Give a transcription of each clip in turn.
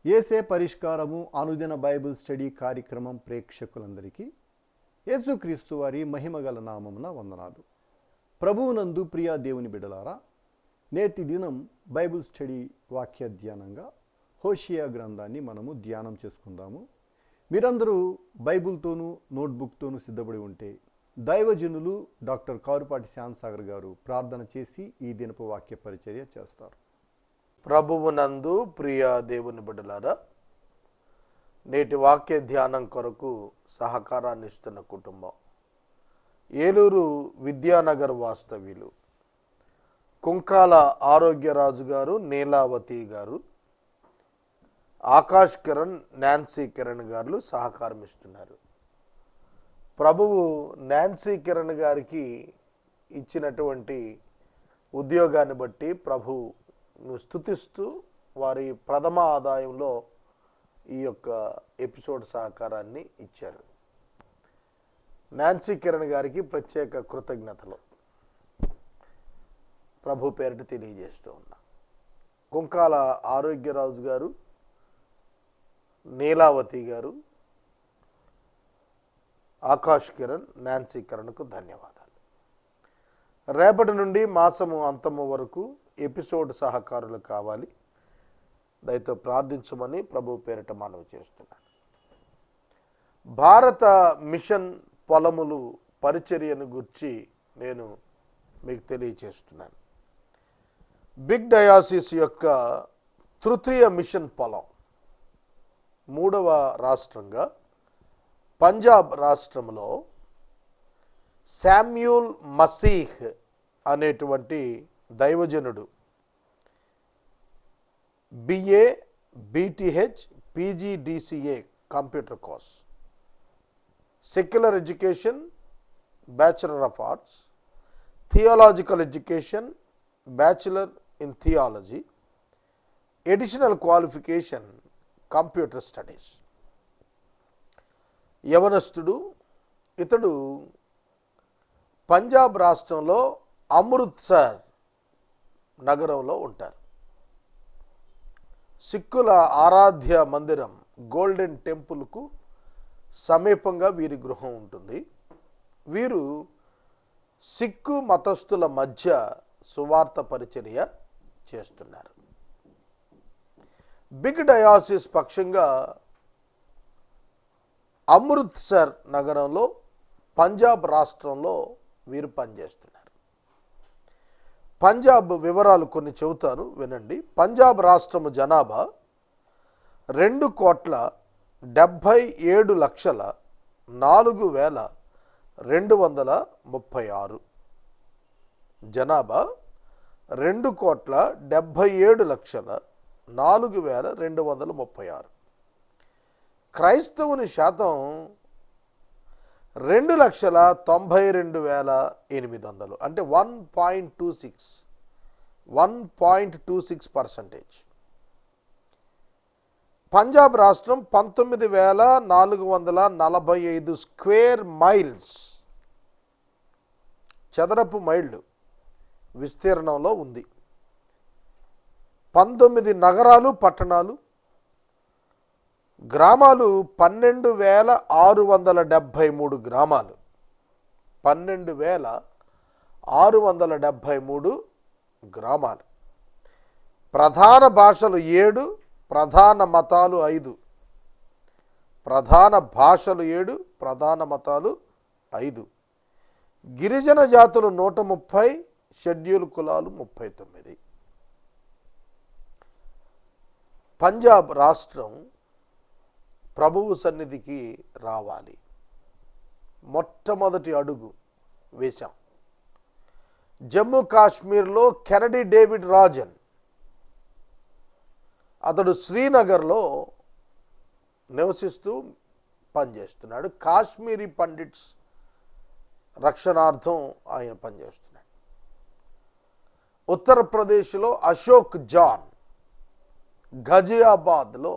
యేసే పరిష్కారము అనుదిన Bible study కార్యక్రమం ప్రేక్షకులందరికీ యేసుక్రీస్తు వారి మహిమగల నామమున వందనాలు. ప్రభువునందు ప్రియా దేవుని బిడ్డలారా, నేటి దినం బైబిల్ స్టడీ వాక్య ధ్యానంగా హోషియా గ్రంథాన్ని మనము ధ్యానం చేసుకుందాము. మీరందరూ బైబిల్తోనూ నోట్బుక్తోనూ సిద్ధపడి ఉంటే దైవజనులు డాక్టర్ కారుపాటి శ్యాన్సాగర్ గారు ప్రార్థన చేసి ఈ దినపు వాక్య పరిచర్య చేస్తారు. ప్రభువునందు ప్రియ దేవుని బిడ్డలారా, నేటి వాక్య ధ్యానం కొరకు సహకారాన్ని ఇస్తున్న కుటుంబం ఏలూరు విద్యానగర్ వాస్తవ్యులు కుంకాల ఆరోగ్యరాజు గారు, నీలావతి గారు, ఆకాష్ కిరణ్, నాన్సీ కిరణ్ గారు సహకారం ఇస్తున్నారు. ప్రభువు నాన్సీ కిరణ్ గారికి ఇచ్చినటువంటి ఉద్యోగాన్ని బట్టి ప్రభు స్తుతిస్తూ వారి ప్రథమ ఆదాయంలో ఈ యొక్క ఎపిసోడ్ సహకారాన్ని ఇచ్చారు. నాన్సీ కిరణ్ గారికి ప్రత్యేక కృతజ్ఞతలు ప్రభు పేరిట తెలియజేస్తూ ఉన్నా. కుంకాల ఆరోగ్యరాజు గారు, నీలావతి గారు, ఆకాష్ కిరణ్, నాన్సీ కిరణ్కు ధన్యవాదాలు. రేపటి నుండి మాసము అంతము వరకు ఎపిసోడ్ సహకారులు కావాలి, దయతో ప్రార్థించమని ప్రభు పేరిట మనవి చేస్తున్నాను. భారత మిషన్ పొలములు పరిచర్యను గురించి నేను మీకు తెలియచేస్తున్నాను. బిగ్ డయాసిస్ యొక్క తృతీయ మిషన్ పొలం 3వ రాష్ట్రంగా పంజాబ్ రాష్ట్రంలో శామ్యూల్ మసీహ్ అనేటువంటి దైవజనుడు BA, BTH, PGDCA computer course, secular education, bachelor of arts, theological education, bachelor in theology, additional qualification computer studies. యవనస్తుడు. ఇతడు పంజాబ్ రాష్ట్రంలో అమృత్సర్ నగరంలో ఉంటారు. సిక్కుల ఆరాధ్య మందిరం గోల్డెన్ టెంపుల్కు సమీపంగా వీరి గృహం ఉంటుంది. వీరు సిక్కు మతస్థుల మధ్య సువార్త పరిచర్య చేస్తున్నారు. బిగ్ డయాసిస్ పక్షంగా అమృత్సర్ నగరంలో పంజాబ్ రాష్ట్రంలో వీరు పనిచేస్తున్నారు. పంజాబ్ వివరాలు కొన్ని చెబుతాను, వినండి. పంజాబ్ రాష్ట్రము జనాభా 2,77,4,236. జనాభా 2,77,4,236. క్రైస్తవుని శాతం 2,92,800, అంటే 1.26%. పంజాబ్ రాష్ట్రం 19,445 స్క్వేర్ మైల్స్, చదరపు మైళ్ళు విస్తీర్ణంలో ఉంది. 19 నగరాలు, పట్టణాలు, గ్రామాలు 12,673 గ్రామాలు, 12,673 గ్రామాలు. ప్రధాన భాషలు 7, ప్రధాన మతాలు 5. ప్రధాన భాషలు 7, ప్రధాన మతాలు 5. గిరిజన జాతులు 130, షెడ్యూల్ కులాలు 39. పంజాబ్ రాష్ట్రం ప్రభువు సన్నిధికి రావాలి. మొట్టమొదటి అడుగు వేశాం. జమ్మూ కాశ్మీర్లో కెనడీ డేవిడ్ రాజన్, అతడు శ్రీనగర్లో నివసిస్తూ పనిచేస్తున్నాడు. కాశ్మీరీ పండిట్స్ రక్షణార్థం ఆయన పనిచేస్తున్నాడు. ఉత్తరప్రదేశ్లో అశోక్ జాన్ ఘజియాబాద్లో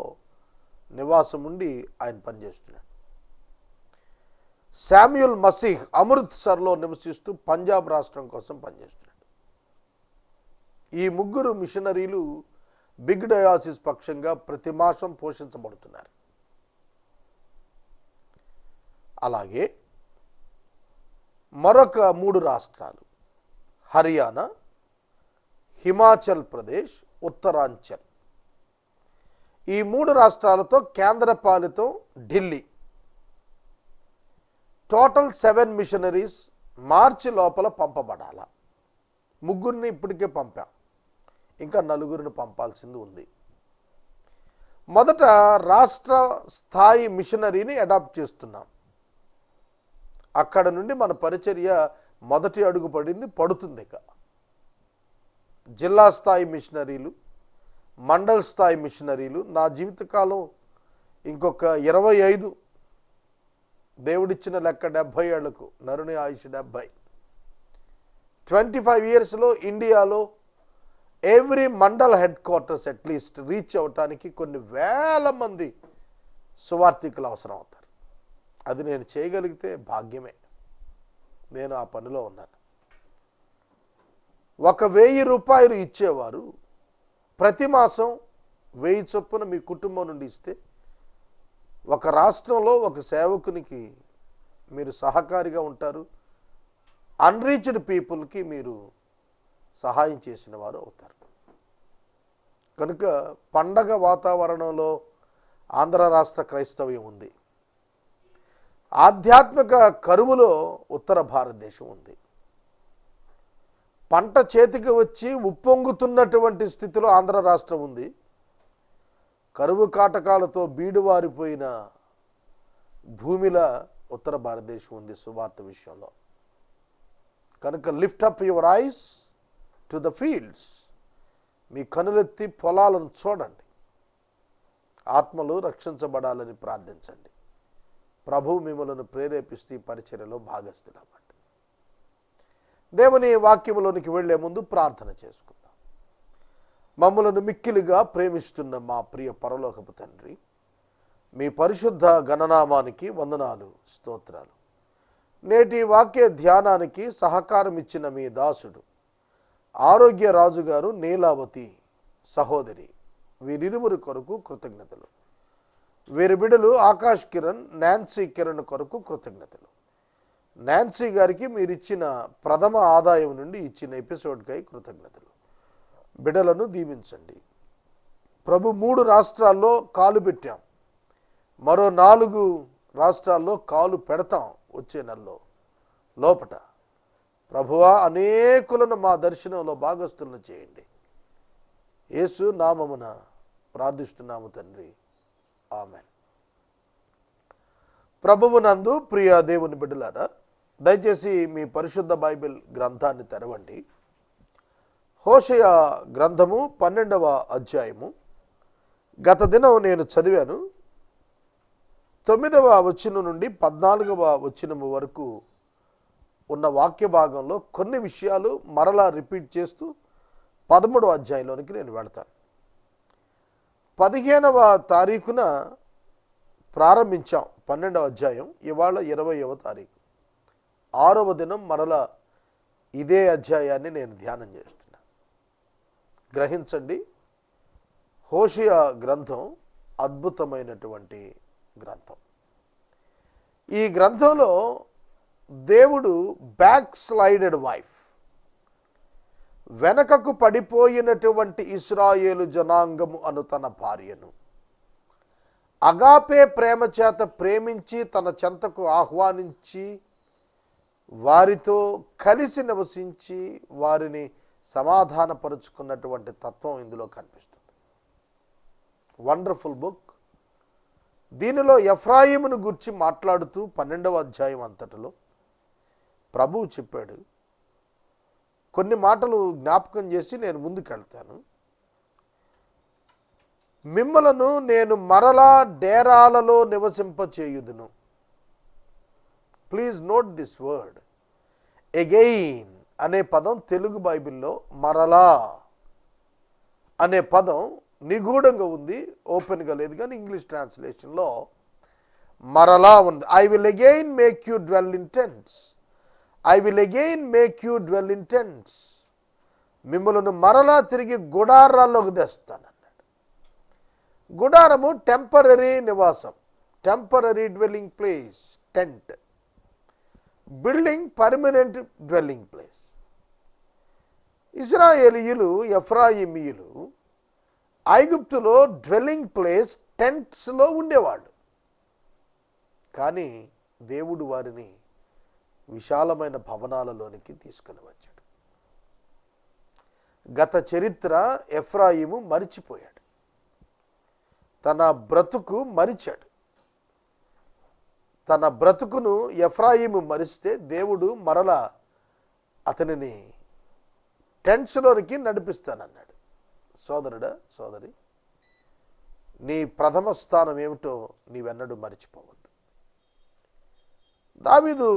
నివాసం ఉండి ఆయన పనిచేస్తున్నాడు. శామ్యూల్ మసీహ్ అమృత్సర్లో నివసిస్తూ పంజాబ్ రాష్ట్రం కోసం పనిచేస్తున్నాడు. ఈ ముగ్గురు మిషనరీలు బిగ్ డయాసిస్ పక్షంగా ప్రతి మాసం పోషించబడుతున్నారు. అలాగే మరొక 3 రాష్ట్రాలు హర్యానా, హిమాచల్ ప్రదేశ్, ఉత్తరాంచల్. ఈ 3 రాష్ట్రాలతో కేంద్రపాలితం ఢిల్లీ. టోటల్ 7 మిషనరీస్ మార్చి లోపల పంపబడాల. 3 ఇప్పటికే పంపాం, ఇంకా 4 పంపాల్సింది ఉంది. మొదట రాష్ట్ర స్థాయి మిషనరీని అడాప్ట్ చేస్తున్నాం. అక్కడ నుండి మన పరిచర్య మొదటి అడుగు పడుతుంది. ఇక జిల్లా స్థాయి మిషనరీలు, మండల్ స్థాయి మిషనరీలు. నా జీవితకాలం ఇంకొక 25, దేవుడిచ్చిన లెక్క 70 ఏళ్లకు, నరుని ఆయుష్ 70. 25 ఇయర్స్లో ఇండియాలో every mandal head quarters at least reach అవటానికి కొన్ని వేల మంది సువార్థికులు అవసరం అవుతారు. అది నేను చేయగలిగితే భాగ్యమే. నేను ఆ పనిలో ఉన్నాను. 1,000 రూపాయలు ఇచ్చేవారు ప్రతి మాసం 1000 చొప్పున మీ కుటుంబం నుండి ఇస్తే, ఒక రాష్ట్రంలో ఒక సేవకునికి మీరు సహకారిగా ఉంటారు. అన్రీచ్డ్ పీపుల్కి మీరు సహాయం చేసిన వారు అవుతారు. కనుక పండగ వాతావరణంలో ఆంధ్ర రాష్ట్ర క్రైస్తవ్యం ఉంది. ఆధ్యాత్మిక కరువులో ఉత్తర భారతదేశం ఉంది. పంట చేతికి వచ్చి ఉప్పొంగుతున్నటువంటి స్థితిలో ఆంధ్ర రాష్ట్రం ఉంది. కరువు కాటకాలతో బీడువారిపోయిన భూమిల ఉత్తర భారతదేశం ఉంది సువార్త విషయంలో. కనుక lift up your eyes to the fields. మీ కనులెత్తి పొలాలను చూడండి. ఆత్మలు రక్షించబడాలని ప్రార్థించండి. ప్రభువు మిమ్మలను ప్రేరేపిస్తూ ఈ పరిచర్యలో భాగస్థులవ్వండి. దేవుని వాక్యములోనికి వెళ్లే ముందు ప్రార్థన చేసుకుందాం. మమ్మలను మిక్కిలిగా ప్రేమిస్తున్న మా ప్రియ పరలోకపు తండ్రి, మీ పరిశుద్ధ గణనామానికి వందనాలు, స్తోత్రాలు. నేటి వాక్య ధ్యానానికి సహకారం ఇచ్చిన మీ దాసుడు ఆరోగ్య రాజు గారు, నీలావతి సహోదరి, వీరిరువురి కొరకు కృతజ్ఞతలు. వీరి బిడ్డలు ఆకాష్ కిరణ్, నాన్సీ కిరణ్ కొరకు కృతజ్ఞతలు. నాన్సీ గారికి మీరు ఇచ్చిన ప్రథమ ఆదాయం నుండి ఇచ్చిన ఎపిసోడ్కై కృతజ్ఞతలు. బిడ్డలను దీవించండి ప్రభు. 3 రాష్ట్రాల్లో కాలు పెట్టాం, మరో 4 రాష్ట్రాల్లో కాలు పెడతాం వచ్చే నెలలో లోపట. ప్రభువా, అనేకులను మా దర్శనంలో భాగస్తులను చేయండి. యేసు నామమున ప్రార్థిస్తున్నాము తండ్రి, ఆమెన్. ప్రభువునందు ప్రియ దేవుని బిడ్డలారా, దయచేసి మీ పరిశుద్ధ బైబిల్ గ్రంథాన్ని తెరవండి. హోషేయ గ్రంథము 12వ అధ్యాయము. గత దినం నేను చదివాను. 9వ వచనం నుండి 14వ వచనము వరకు ఉన్న వాక్య భాగంలో కొన్ని విషయాలు మరలా రిపీట్ చేస్తూ 13వ అధ్యాయంలోనికి నేను వెళతాను. 15వ తారీఖున ప్రారంభించాం 12వ అధ్యాయం. ఇవాళ 20వ తారీఖు, 6వ దినం మరలా ఇదే అధ్యాయాన్ని నేను ధ్యానం చేస్తున్నా. గ్రహించండి, హోషేయ గ్రంథం అద్భుతమైనటువంటి గ్రంథం. ఈ గ్రంథంలో దేవుడు బ్యాక్ స్లైడెడ్ వైఫ్, వెనకకు పడిపోయినటువంటి ఇశ్రాయేలు జనాంగము అను తన భార్యను అగాపే ప్రేమ చేత ప్రేమించి తన చెంతకు ఆహ్వానించి వారితో కలిసి నివసించి వారిని సమాధానపరుచుకున్నటువంటి తత్వం ఇందులో కనిపిస్తుంది. Wonderful book. దీనిలో ఎఫ్రాయిమును గురించి మాట్లాడుతూ 12వ అధ్యాయం అంతటిలో ప్రభువు చెప్పాడు. కొన్ని మాటలు జ్ఞాపకం చేసి నేను ముందుకెళ్తాను. మిమ్మలను నేను మరలా డేరాలలో నివసింపచేయుదును. Please note this word, again అనే పదం తెలుగు బైబిల్లో మరలా అనే పదం నిగూఢంగా ఉంది, ఓపెన్గా లేదు. కానీ ఇంగ్లీష్ ట్రాన్స్లేషన్లో మరలా ఉంది. I will again make you dwell in tents. I will again make you dwell in tents. మిమ్మల్ని మరలా తిరిగి గుడారాల్లోకి తెస్తానన్నాడు. గుడారము టెంపరరీ నివాసం, temporary dwelling place, tent. Building permanent dwelling place. ఇశ్రాయేలీయులు, ఎఫ్రాయిమీయులు ఐగుప్తులో డ్వెల్లింగ్ ప్లేస్ టెంట్స్లో ఉండేవాళ్ళు. కానీ దేవుడు వారిని విశాలమైన భవనాలలోనికి తీసుకుని వచ్చాడు. గత చరిత్ర ఎఫ్రాయిము మరిచిపోయాడు, తన బ్రతుకు మరిచాడు. తన బ్రతుకును ఎఫ్రాయిము మరిస్తే దేవుడు మరలా అతనిని టెంట్స్లోనికి నడిపిస్తానన్నాడు. సోదరుడా, సోదరి, నీ ప్రథమ స్థానం ఏమిటో నీవెన్నడూ మరిచిపోవద్దు. దావీదు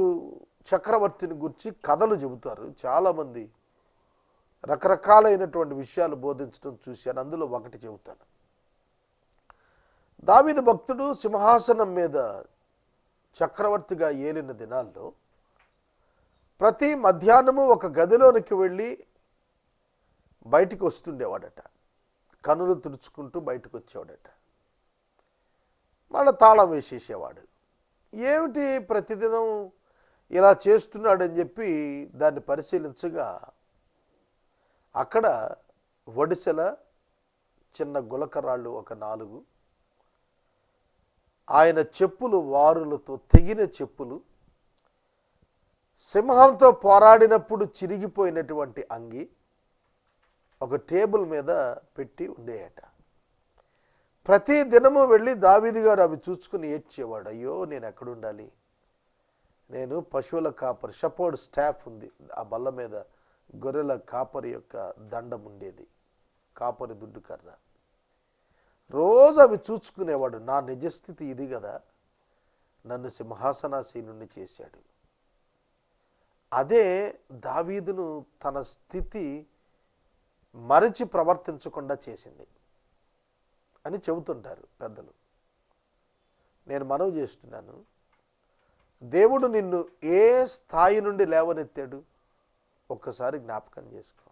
చక్రవర్తిని గురించి కథలు చెబుతారు చాలామంది, రకరకాలైనటువంటి విషయాలు బోధించడం చూశాను. అందులో ఒకటి చెబుతాను. దావీదు భక్తుడు సింహాసనం మీద చక్రవర్తిగా ఏలిన దినాల్లో ప్రతి మధ్యాహ్నము ఒక గదిలోనికి వెళ్ళి బయటికి వస్తుండేవాడట. కనులు తుడుచుకుంటూ బయటకు వచ్చేవాడట. మళ్ళీ తాళం వేసేసేవాడు. ఏమిటి ప్రతిదినం ఇలా చేస్తున్నాడని చెప్పి దాన్ని పరిశీలించగా అక్కడ ఒడిసెల చిన్న గులకరాళ్ళు ఒక 4, ఆయన చెప్పులు వారులతో తెగిన చెప్పులు, సింహంతో పోరాడినప్పుడు చిరిగిపోయినటువంటి అంగి ఒక టేబుల్ మీద పెట్టి ఉండేయట. ప్రతి దినము వెళ్ళి దావీదు గారు అవి చూసుకుని ఏడ్చేవాడు. అయ్యో, నేను ఎక్కడుండాలి, నేను పశువుల కాపరి, షెపర్డ్ స్టాఫ్ ఉంది ఆ బల్ల మీద, గొర్రెల కాపరి యొక్క దండం ఉండేది, కాపరి దుడ్డు కర్ర. రోజు అవి చూసుకునేవాడు. నా నిజస్థితి ఇది కదా, నన్ను సింహాసనాసీనుణ్ణి చేశాడు. అదే దావీదును తన స్థితి మరచి ప్రవర్తించకుండా చేసింది అని చెబుతుంటారు పెద్దలు. నేను మనవి చేస్తున్నాను, దేవుడు నిన్ను ఏ స్థాయి నుండి లేవనెత్తాడు ఒక్కసారి జ్ఞాపకం చేసుకో.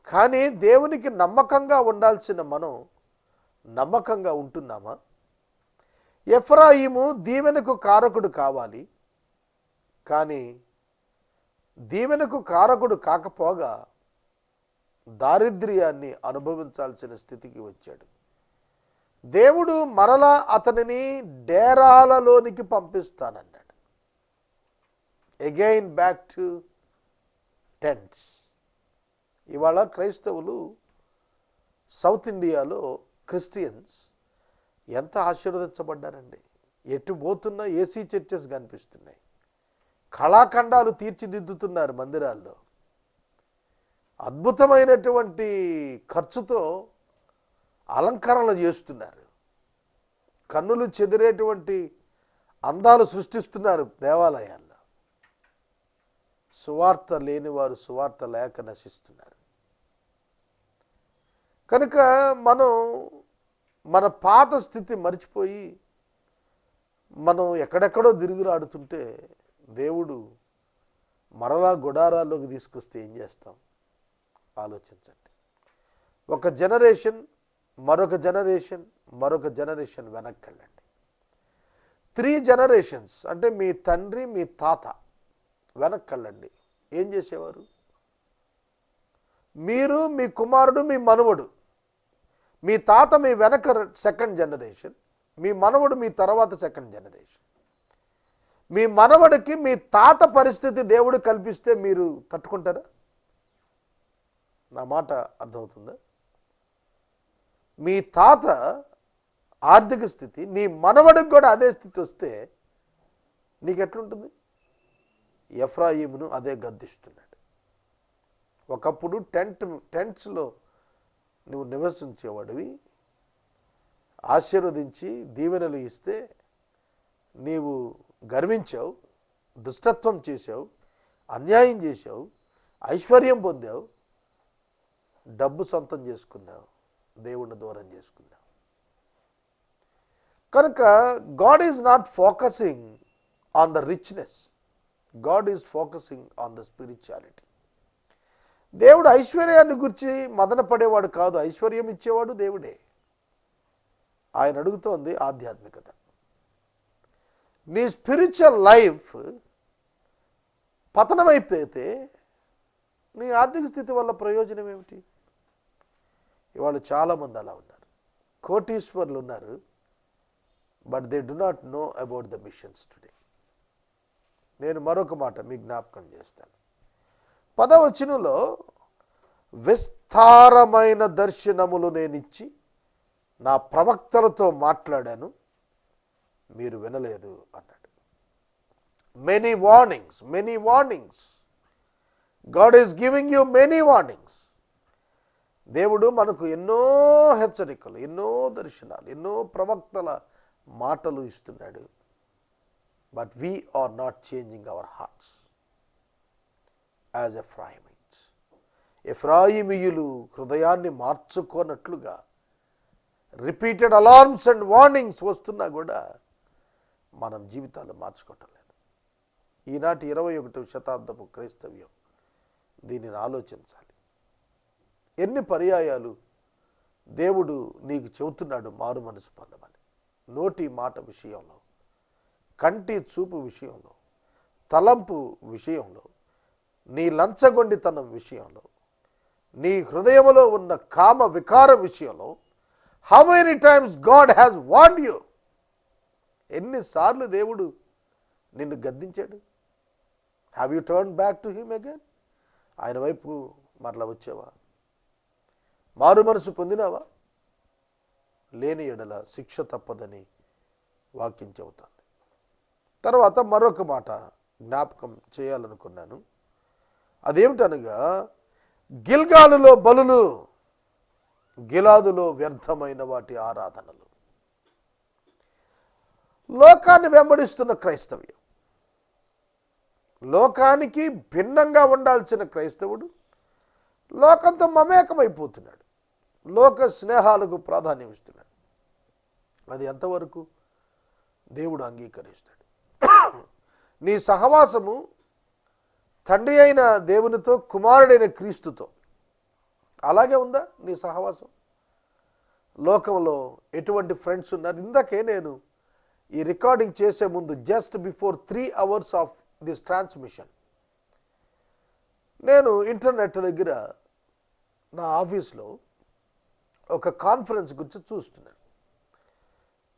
కానీ దేవునికి నమ్మకంగా ఉండాల్సిన మనం నమ్మకంగా ఉంటున్నామా? ఎఫ్రాయిము దీవెనకు కారకుడు కావాలి, కానీ దీవెనకు కారకుడు కాకపోగా దారిద్ర్యాన్ని అనుభవించాల్సిన స్థితికి వచ్చాడు. దేవుడు మరలా అతనిని డేరాలలోనికి పంపిస్తానన్నాడు. Again back to tents. ఇవాళ క్రైస్తవులు సౌత్ ఇండియాలో క్రిస్టియన్స్ ఎంత ఆశీర్వదించబడ్డారండి. ఎటు పోతున్నా ఏసీ చర్చెస్ కనిపిస్తున్నాయి, కళాఖండాలు తీర్చిదిద్దుతున్నారు మందిరాల్లో, అద్భుతమైనటువంటి ఖర్చుతో అలంకరణలు చేస్తున్నారు, కన్నులు చెదిరేటువంటి అందాలు సృష్టిస్తున్నారు దేవాలయాల్లో. సువార్త లేనివారు సువార్త లేక నశిస్తున్నారు. కనుక మనం మన పాత స్థితి మర్చిపోయి మనం ఎక్కడెక్కడో తిరుగులాడుతుంటే దేవుడు మరలా గుడారాల్లోకి తీసుకొస్తే ఏం చేస్తాం ఆలోచించండి. ఒక జనరేషన్, మరొక జనరేషన్, మరొక జనరేషన్ వెనక్కి వెళ్ళండి. 3 generations అంటే మీ తండ్రి, మీ తాత వెనక్కి వెళ్ళండి. ఏం చేసేవారు? మీరు, మీ కుమారుడు, మీ మనవడు. మీ తాత మీ వెనక 2nd generation, మీ మనవడు మీ తర్వాత 2nd generation. మీ మనవడికి మీ తాత పరిస్థితి దేవుడు కల్పిస్తే మీరు తట్టుకుంటారా? నా మాట అర్థమవుతుందా? మీ తాత ఆర్థిక స్థితి నీ మనవడికి కూడా అదే స్థితి వస్తే నీకెట్లుంటుంది? ఎఫ్రాయిమును అదే గద్దిస్తున్నాడు. ఒకప్పుడు టెంట్స్లో నువ్వు నివసించేవాడివి, ఆశీర్వదించి దీవెనలు ఇస్తే నీవు గర్వించావు, దుష్టత్వం చేశావు, అన్యాయం చేశావు, ఐశ్వర్యం పొందావు, డబ్బు సొంతం చేసుకున్నావు, దేవుణ్ణి దూరం చేసుకున్నావు. కనుక God is not focusing on the richness, God is focusing on the spirituality. దేవుడు ఐశ్వర్యాన్ని గురించి మదన పడేవాడు కాదు, ఐశ్వర్యం ఇచ్చేవాడు దేవుడే. ఆయన అడుగుతోంది ఆధ్యాత్మికత. నీ స్పిరిచువల్ లైఫ్ పతనమైపోతే నీ ఆర్థిక స్థితి వల్ల ప్రయోజనం ఏమిటి? ఇవాళ చాలామంది అలా ఉన్నారు. కోటీశ్వర్లు ఉన్నారు, but they do not know about the machines today. నేను మరొక మాట మీకు జ్ఞాపకం చేస్తాను. 10వ వచనంలో విస్తారమైన దర్శనములు నేనిచ్చి నా ప్రవక్తలతో మాట్లాడాను, మీరు వినలేదు అన్నాడు. Many warnings, many warnings. God is giving you many warnings. దేవుడు మనకు ఎన్నో హెచ్చరికలు, ఎన్నో దర్శనాలు, ఎన్నో ప్రవక్తల మాటలు ఇస్తున్నాడు. But we are not changing our hearts as Ephraimites. ఎఫ్రాయిమీయులు హృదయాన్ని మార్చుకోనట్లుగా రిపీటెడ్ అలార్మ్స్ అండ్ వార్నింగ్స్ వస్తున్నా కూడా మనం జీవితాలు మార్చుకోవటం లేదు. ఈనాటి 21వ శతాబ్దపు క్రైస్తవ్యం దీనిని ఆలోచించాలి. ఎన్ని పర్యాయాలు దేవుడు నీకు చెబుతున్నాడు మారు మనసు పొందమని. నోటి మాట విషయంలో, కంటి చూపు విషయంలో, తలంపు విషయంలో, నీ లంచగొండితనం విషయంలో, నీ హృదయంలో ఉన్న కామ వికార విషయంలో, how many times God has warned you? ఎన్నిసార్లు దేవుడు నిన్ను గద్దించాడు? Have you turn back to him again? ఆయన వైపు మరలా వచ్చావా? మారు మనసు పొందినావా? లేని ఎడల శిక్ష తప్పదని వాక్యం చెబుతుంది. తర్వాత మరొక మాట జ్ఞాపకం చేయాలనుకున్నాను. అదేమిటనగా, గిల్గాలులో బలులు, గిలాదులో వ్యర్థమైన వాటి ఆరాధనలు. లోకాన్ని వెంబడిస్తున్న క్రైస్తవ్యం, లోకానికి భిన్నంగా ఉండాల్సిన క్రైస్తవుడు లోకంతో మమేకమైపోతున్నాడు. లోక స్నేహాలకు ప్రాధాన్యం ఇస్తున్నాడు. అది ఎంతవరకు దేవుడు అంగీకరిస్తాడు? నీ సహవాసము తండ్రి అయిన దేవునితో, కుమారుడైన క్రీస్తుతో అలాగే ఉందా నీ సహవాసం? లోకంలో ఎటువంటి ఫ్రెండ్స్ ఉన్నారు? ఇందాకే నేను ఈ రికార్డింగ్ చేసే ముందు just before 3 hours of this transmission నేను ఇంటర్నెట్ దగ్గర నా ఆఫీస్లో ఒక కాన్ఫరెన్స్ గురించి చూస్తున్నాను.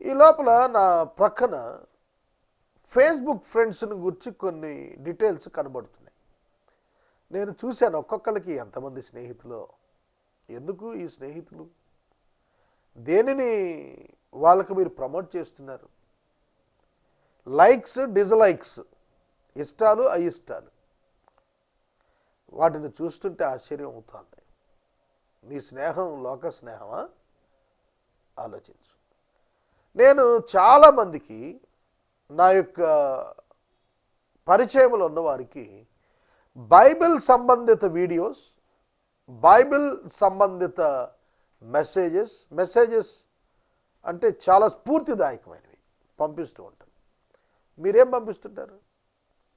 ఈ లోపల నా ప్రక్కన ఫేస్బుక్ ఫ్రెండ్స్ని గురించి కొన్ని డీటెయిల్స్ కనబడుతున్నాయి. నేను చూశాను ఒక్కొక్కరికి ఎంతమంది స్నేహితులు, ఎందుకు ఈ స్నేహితులు, దేనిని వాళ్ళకు మీరు ప్రమోట్ చేస్తున్నారు? లైక్స్, డిజ్లైక్స్, ఇష్టాలు, అయిష్టాలు, వాటిని చూస్తుంటే ఆశ్చర్యం అవుతుంది. నీ స్నేహం లోక స్నేహమా? ఆలోచించు. నేను చాలామందికి, నా యొక్క పరిచయంలో ఉన్నవారికి బైబిల్ సంబంధిత వీడియోస్, బైబిల్ సంబంధిత మెసేజెస్ అంటే చాలా స్ఫూర్తిదాయకమైనవి పంపిస్తూ ఉంటాను. మీరేం పంపిస్తుంటారు?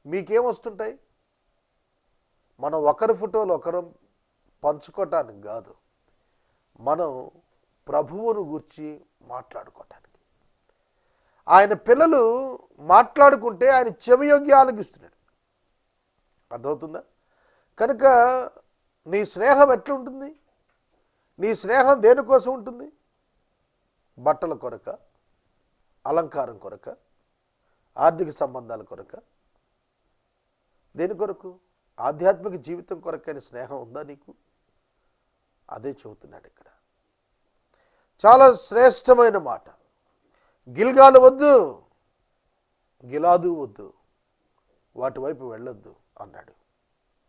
మీకేం వస్తుంటాయి? మనం ఒకరి ఫోటోలు ఒకరు పంచుకోవటానికి కాదు, మనం ప్రభువును గురించి మాట్లాడుకోవటానికి. ఆయన పిల్లలు మాట్లాడుకుంటే ఆయన చెవియొగ్గి ఆలకిస్తున్నాడు. అర్థమవుతుందా? కనుక నీ స్నేహం ఎట్లుంటుంది? నీ స్నేహం దేనికోసం ఉంటుంది? బట్టల కొరక, అలంకారం కొరక, ఆర్థిక సంబంధాల కొరక? దేని కొరకు? ఆధ్యాత్మిక జీవితం కొరకైన స్నేహం ఉందా నీకు? అదే చెబుతున్నాడు ఇక్కడ. చాలా శ్రేష్టమైన మాట. గిల్గాలు వద్దు, గిలాదు వద్దు, వాటి వైపు వెళ్ళొద్దు అన్నాడు.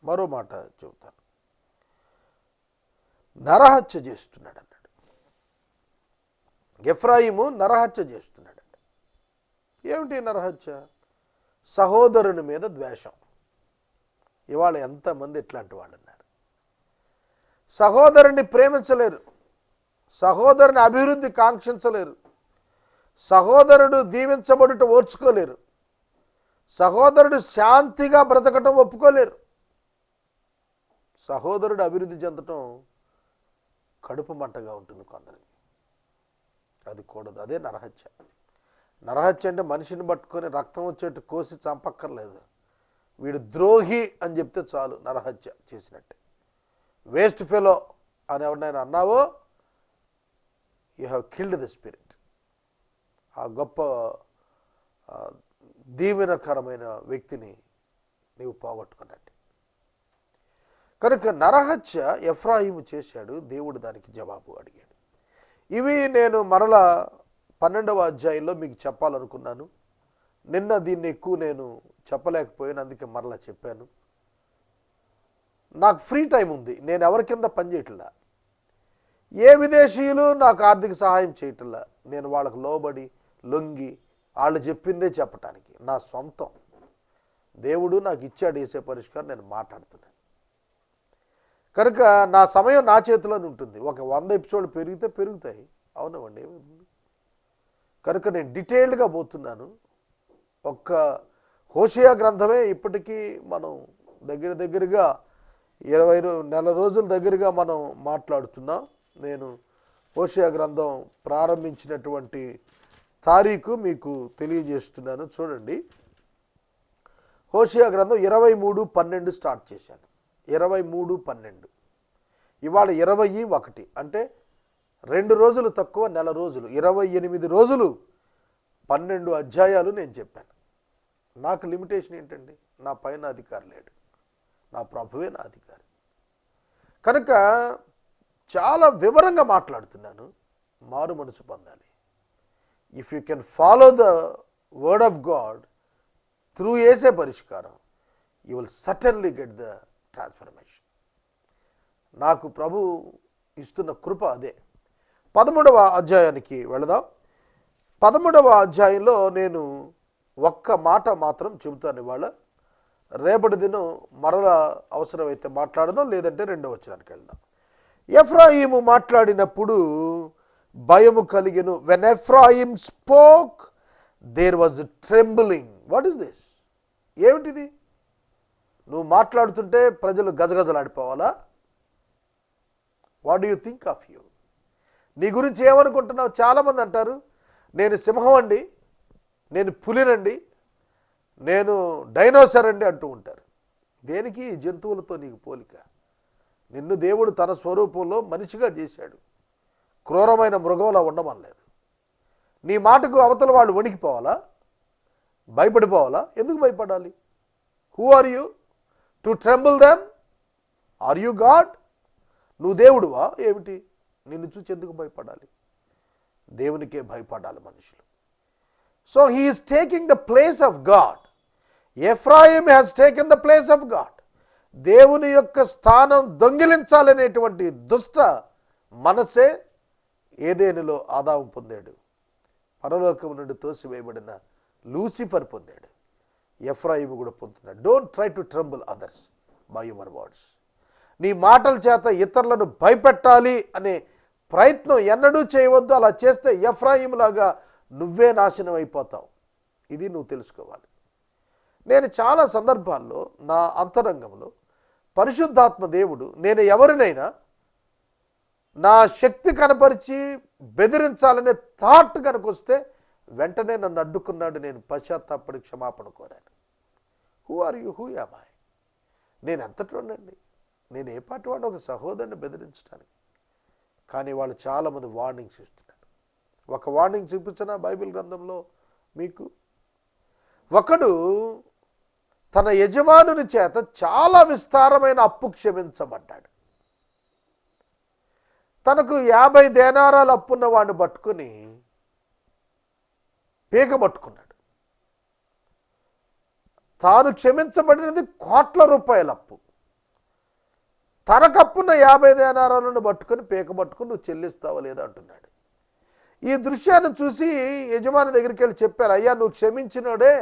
మరో మాట చెబుతాను. నరహత్య చేస్తున్నాడు అన్నాడు. ఎఫ్రాయిము నరహత్య చేస్తున్నాడు. ఏమిటి నరహత్య? సహోదరుని మీద ద్వేషం. ఇవాళ ఎంతమంది ఇట్లాంటి వాళ్ళు ఉన్నారు? సహోదరుని ప్రేమించలేరు, సహోదరుని అభివృద్ధి కాంక్షించలేరు, సహోదరుడు దీవించబడుట ఓర్చుకోలేరు, సహోదరుడు శాంతిగా బ్రతకటం ఒప్పుకోలేరు. సహోదరుడు అభివృద్ధి చెందటం కడుపు మంటగా ఉంటుంది కొందరికి. అది కూడదు. అదే నరహత్య. నరహత్య అంటే మనిషిని పట్టుకొని రక్తం వచ్చేట్టు కోసి చంపక్కర్లేదు. వీడు ద్రోహి అని చెప్తే చాలు, నరహత్య చేసినట్టే. వేస్ట్ ఫెలో అని ఎవరినైనా అన్నావో, you have killed the spirit. ఆ గొప్ప దీవెనకరమైన వ్యక్తిని నీవు పోగొట్టుకున్నట్టు. కనుక నరహత్య ఎఫ్రాయిము చేశాడు, దేవుడు దానికి జవాబు అడిగాడు. ఇవి నేను మరలా 12వ అధ్యాయంలో మీకు చెప్పాలనుకున్నాను. నిన్న దీన్ని ఎక్కువ నేను చెప్పలేకపోయాను, అందుకే మరలా చెప్పాను. నాకు ఫ్రీ టైం ఉంది, నేను ఎవరి కింద పనిచేయట్లా. ఏ విదేశీయులు నాకు ఆర్థిక సహాయం చేయట్లా. నేను వాళ్ళకు లోబడి లొంగి వాళ్ళు చెప్పిందే చెప్పటానికి నా సొంతం. దేవుడు నాకు ఇచ్చాడు వేసే పరిష్కారం, నేను మాట్లాడుతున్నాను. కనుక నా సమయం నా చేతిలోనే ఉంటుంది. ఒక 100 ఎపిసోడ్లు పెరిగితే పెరుగుతాయి, అవునవండి. కనుక నేను డీటెయిల్డ్గా పోతున్నాను. ఒక్క హోషేయ గ్రంథమే ఇప్పటికీ మనం దగ్గరగా 20 నెల రోజుల దగ్గరగా మనం మాట్లాడుతున్నాం. నేను హోషేయ గ్రంథం ప్రారంభించినటువంటి తారీఖు మీకు తెలియజేస్తున్నాను. చూడండి, హోషేయ గ్రంథం 23:12 స్టార్ట్ చేశాను. 23:12. ఇవాళ 21, అంటే 2 రోజులు తక్కువ, నెల రోజులు, 28 రోజులు 12 అధ్యాయాలు నేను చెప్పాను. నాకు లిమిటేషన్ ఏంటండి? నా పైన అధికారి లేడు, నా ప్రభువే నా అధికారి. కనుక చాలా వివరంగా మాట్లాడుతున్నాను. మారు మనసు పొందాలి. If you can follow the word of God through ఏసే పరిష్కారం, you will certainly get the transformation. నాకు ప్రభు ఇస్తున్న కృప అదే. 13వ అధ్యాయానికి వెళదాం. 13వ అధ్యాయంలో నేను ఒక్క మాట మాత్రం చెబుతాను ఇవాళ. రేపటి దినం మరలా అవసరమైతే మాట్లాడదాం, లేదంటే 2వ వచనానికి వెళ్దాం. ఎఫ్రాయిము మాట్లాడినప్పుడు భయము కలిగెను. When Ephraim spoke there was trembling. What is this? ఏమిటిది? నువ్వు మాట్లాడుతుంటే ప్రజలు గజగజలాడిపోవాలా? What do you think of you? నీ గురించి ఏమనుకుంటున్నావు? చాలామంది అంటారు, నేను సింహం అండి, నేను పులినండి, నేను డైనోసర్ అండి అంటూ ఉంటారు. దేనికి? జంతువులతో నీకు పోలిక. నిన్ను దేవుడు తన స్వరూపంలో మనిషిగా చేశాడు. క్రూరమైన మృగంలా ఉండమనలేదు. నీ మాటకు అవతల వాళ్ళు వణికిపోవాలా? భయపడిపోవాలా? ఎందుకు భయపడాలి? Who are you to tremble them? Are you god? నువ్వు దేవుడువా ఏమిటి? నిన్ను చూసి ఎందుకు భయపడాలి? దేవునికే భయపడాలి మనుషులు. So he is taking the place of God. Ephraim has taken the place of God. దేవుని యొక్క స్థానం దొంగిలించాలనేటువంటి దుష్ట మనసే ఏదేనులో ఆదాము పొందాడు. పరలోకం నుండి తోసివేయబడిన లూసిఫర్ పొందాడు. ఎఫ్రాయిము కూడా పొందుతున్నాడు. Don't try to ట్రంబుల్ others by your words. నీ మాటల చేత ఇతరులను భయపెట్టాలి అనే ప్రయత్నం ఎన్నడూ చేయవద్దు. అలా చేస్తే ఎఫ్రాయిములాగా నువ్వే నాశనం అయిపోతావు. ఇది నువ్వు తెలుసుకోవాలి. నేను చాలా సందర్భాల్లో నా అంతరంగంలో పరిశుద్ధాత్మ దేవుడు నేను ఎవరినైనా నా శక్తి కనపరిచి బెదిరించాలనే థాట్ కనుక వస్తే వెంటనే నన్ను అడ్డుకున్నాడు. నేను పశ్చాత్తాపడి క్షమాపణ కోరాను. Who are you? Who am I? నేను ఎంతటోనండి? నేను ఏ పాటి వాడు? ఒక సహోదరుని బెదిరించడానికి. కానీ వాళ్ళు చాలామంది వార్నింగ్స్ ఇస్తున్నారు. ఒక వార్నింగ్ చూపించిన బైబిల్ గ్రంథంలో మీకు, ఒకడు తన యజమానుని చేత చాలా విస్తారమైన అప్పు క్షమించబడ్డాడు. తనకు 50 దేనారాలు అప్పున్న వాడిని పట్టుకుని పీక పట్టుకున్నాడు. తాను క్షమించబడినది కోట్ల రూపాయల అప్పు. తనకప్పున్న 50 దేనారాలను పట్టుకొని పీక పట్టుకుని నువ్వు చెల్లిస్తావా లేదా అంటున్నాడు. ఈ దృశ్యాన్ని చూసి యజమాని దగ్గరికి వెళ్ళి చెప్పారు, అయ్యా నువ్వు క్షమించినోడే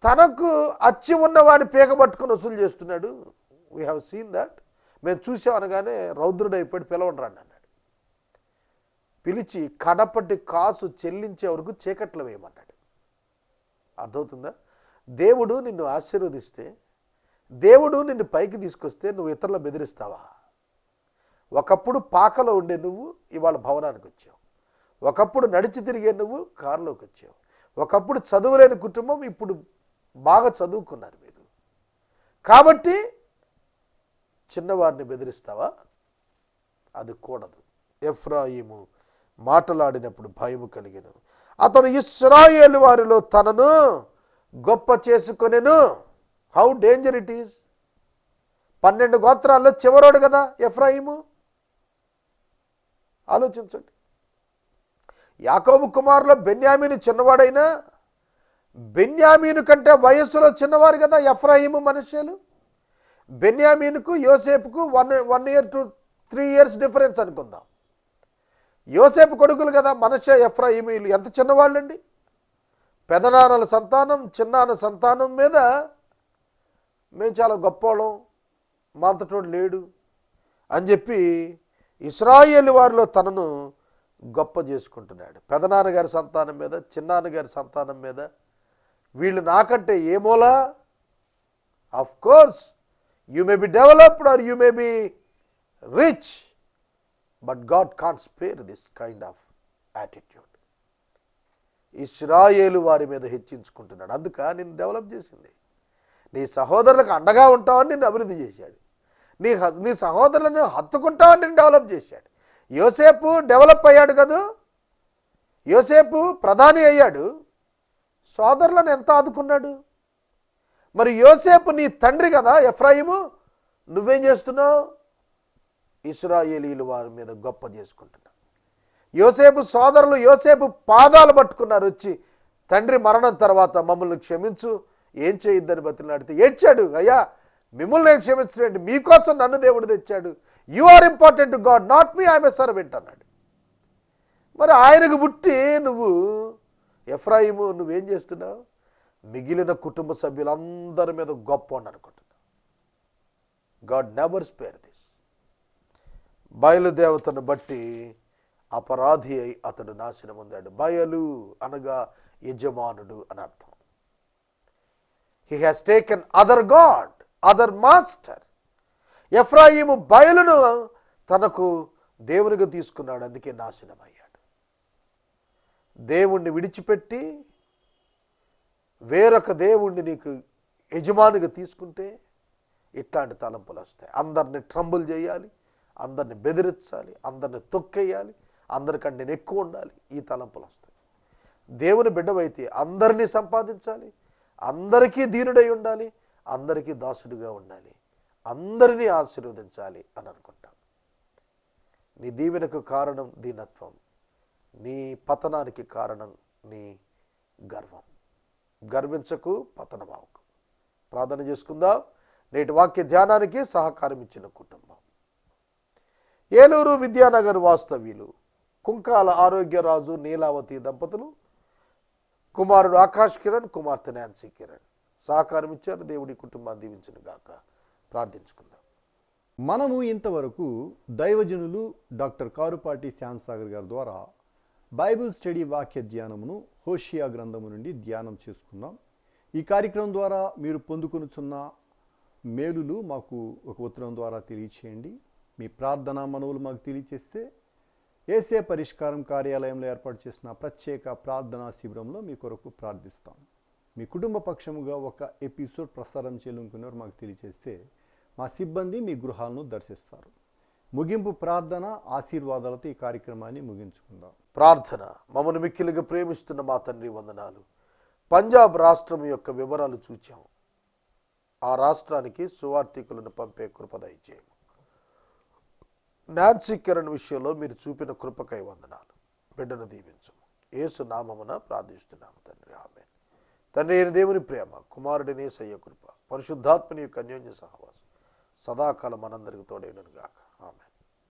తనకు అచ్చి ఉన్నవాడిని పీక పట్టుకొని వసూలు చేస్తున్నాడు. We have seen that. మేము చూసాం అనగానే రౌద్రుడైపోయి పిలవండి రండి అన్నాడు. పిలిచి కడపటి కాసు చెల్లించే వరకు చీకట్లో వేయమన్నాడు. అర్థమవుతుందా? దేవుడు నిన్ను ఆశీర్వదిస్తే, దేవుడు నిన్ను పైకి తీసుకొస్తే నువ్వు ఇతరులను బెదిరిస్తావా? ఒకప్పుడు పాకలో ఉండే నువ్వు ఇవాళ భవనానికి వచ్చావు. ఒకప్పుడు నడిచి తిరిగే నువ్వు కారులోకి వచ్చావు. ఒకప్పుడు చదువులేని కుటుంబం, ఇప్పుడు బాగా చదువుకున్నారు మీరు. కాబట్టి చిన్నవారిని బెదిరిస్తావా? అది కూడదు. ఎఫ్రాయిము మాటలాడినప్పుడు భయము కలిగెను. అతడు ఇశ్రాయేలు వారిలో తనను గొప్ప చేసుకొనెను. How danger it is. 12 గోత్రాల్లో చివరోడు కదా ఎఫ్రాయిము. ఆలోచించండి. యాకోబు కుమారులో బెన్యామీను చిన్నవాడైనా బెన్యామీను కంటే వయస్సులో చిన్నవారు కదా ఎఫ్రాయిము మనష్షేలు. బెన్యామీనుకు యోసేపుకు 1 year to 3 years డిఫరెన్స్ అనుకుందాం. యోసేపు కొడుకులు కదా మనష్షే ఎఫ్రాయిమీలు. ఎంత చిన్నవాళ్ళండి. పెదనాన్నల సంతానం చిన్నాన్న సంతానం మీద మేము చాలా గొప్పవాళ్ళం, మా అంతటోడు లేడు అని చెప్పి ఇశ్రాయేలు వారిలో తనను గొప్ప చేసుకుంటున్నాడు. పెదనాన్నగారి సంతానం మీద, చిన్నాన్నగారి సంతానం మీద. వీళ్ళు నాకంటే ఏమోలా. Of course you may be developed or you may be rich, but God can't spare this kind of attitude. ఇశ్రాయేలు వారి మీద హెచ్చించుకుంటున్నాడు. అందుక నిన్ను డెవలప్ చేసింది. నీ సహోదరులకు అండగా ఉంటావని నిన్ను అభివృద్ధి చేశాడు. నీ సహోదరులను హత్తుకుంటావని నిన్ను డెవలప్ చేశాడు. యోసేపు డెవలప్ అయ్యాడు కదా, యోసేపు ప్రధాని అయ్యాడు, సోదరులను ఎంత ఆదుకున్నాడు. మరి యోసేపు నీ తండ్రి కదా ఎఫ్రాయిము, నువ్వేం చేస్తున్నావు? ఇశ్రాయేలీలు వారి మీద గొప్ప చేసుకుంటున్నావు. యోసేపు సోదరులు యోసేపు పాదాలు పట్టుకున్నారు వచ్చి, తండ్రి మరణం తర్వాత మమ్మల్ని క్షమించు, ఏం చేయొద్దని బతిలాడితే ఏడ్చాడు. అయ్యా మిమ్మల్ని నేను క్షమించలేండి, మీకోసం నన్ను దేవుడు తెచ్చాడు. You are important to god, not me, I'm a servant అన్నాడు. మరి ఆయనకు పుట్టి నువ్వు ఎఫ్రాయిము నువ్వేం చేస్తున్నావు? మిగిలిన కుటుంబ సభ్యులందరి మీద గొప్ప అని అనుకుంటున్నావు. God never spare this. బయలుదేవతను బట్టి అపరాధి అయి అతడు నాశనం పొందాడు. బయలు అనగా యజమానుడు అని అర్థం. He has taken other god, other master. ఎఫ్రాయిము బయలును తనకు దేవునిగా తీసుకున్నాడు, అందుకే నాశనం అయ్యాడు. దేవుణ్ణి విడిచిపెట్టి వేరొక దేవుణ్ణి నీకు యజమానిగా తీసుకుంటే ఇట్లాంటి తలంపులు వస్తాయి. అందరిని ట్రంబుల్ చేయాలి, అందరిని బెదిరించాలి, అందరిని తొక్కేయాలి, అందరికంటే నేను ఎక్కువ ఉండాలి, ఈ తలంపులు వస్తాయి. దేవుని బిడ్డవైతే అందరినీ సంపాదించాలి, అందరికీ దీనుడై ఉండాలి, అందరికీ దాసుడిగా ఉండాలి, అందరినీ ఆశీర్వదించాలి అని అనుకుంటాం. నీ దీవెనకు కారణం దీనత్వం, నీ పతనానికి కారణం నీ గర్వం. గర్వించకు, పతనమావకు. ప్రార్థన చేసుకుందాం. నేటి వాక్య ధ్యానానికి సహకారం ఇచ్చిన కుటుంబం ఏలూరు విద్యానగర్ వాస్తవ్యులు కుంకాల ఆరోగ్యరాజు నీలావతి దంపతులు, కుమారుడు ఆకాష్ కిరణ్, కుమార్తె నాన్సీ కిరణ్ సహకారం ఇచ్చారు. దేవుడి కుటుంబాన్ని దీవించును గాక. ప్రార్థించుకుందాం. మనము ఇంతవరకు దైవజనులు డాక్టర్ కారుపాటి శ్యామ్సాగర్ గారి ద్వారా బైబిల్ స్టడీ వాక్య ధ్యానమును హోషియా గ్రంథము నుండి ధ్యానం చేసుకున్నాం. ఈ కార్యక్రమం ద్వారా మీరు పొందుకొనుచున్న మేలులు మాకు ఒక ఉత్తరం ద్వారా తెలియచేయండి. మీ ప్రార్థనా మనవులు మాకు తెలియచేస్తే ఏసే పరిష్కారం కార్యాలయంలో ఏర్పాటు చేసిన ప్రత్యేక ప్రార్థనా శిబిరంలో మీ కొరకు ప్రార్థిస్తాం. మీ కుటుంబ పక్షముగా ఒక ఎపిసోడ్ ప్రసారం చేయాలనుకునేవారు మాకు తెలియచేస్తే మా సిబ్బంది మీ గృహాలను దర్శిస్తారు. ముగింపు ప్రార్థన ఆశీర్వాదాలతో ఈ కార్యక్రమాన్ని ముగించుకుందాం. ప్రార్థన. మమ్మల్ని మిక్కిలిగా ప్రేమిస్తున్న మా తండ్రి వందనాలు. పంజాబ్ రాష్ట్రం యొక్క వివరాలు చూచాం. ఆ రాష్ట్రానికి సువార్థికులను పంపే కృప దయచేయము. నాన్సీ కిరణ్ విషయంలో మీరు చూపిన కృపకై వందనాలు. బిడ్డను దీవించము. యేసు నామమున ప్రార్థిస్తున్నాము తండ్రి, ఆమేన్. తండ్రి అయిన దేవుని ప్రేమ, కుమారుడిని యేసయ్య కృప, పరిశుద్ధాత్మని యొక్క అన్యోన్య సహవాసం సదాకాలం మనందరికి తోడైనను గాక.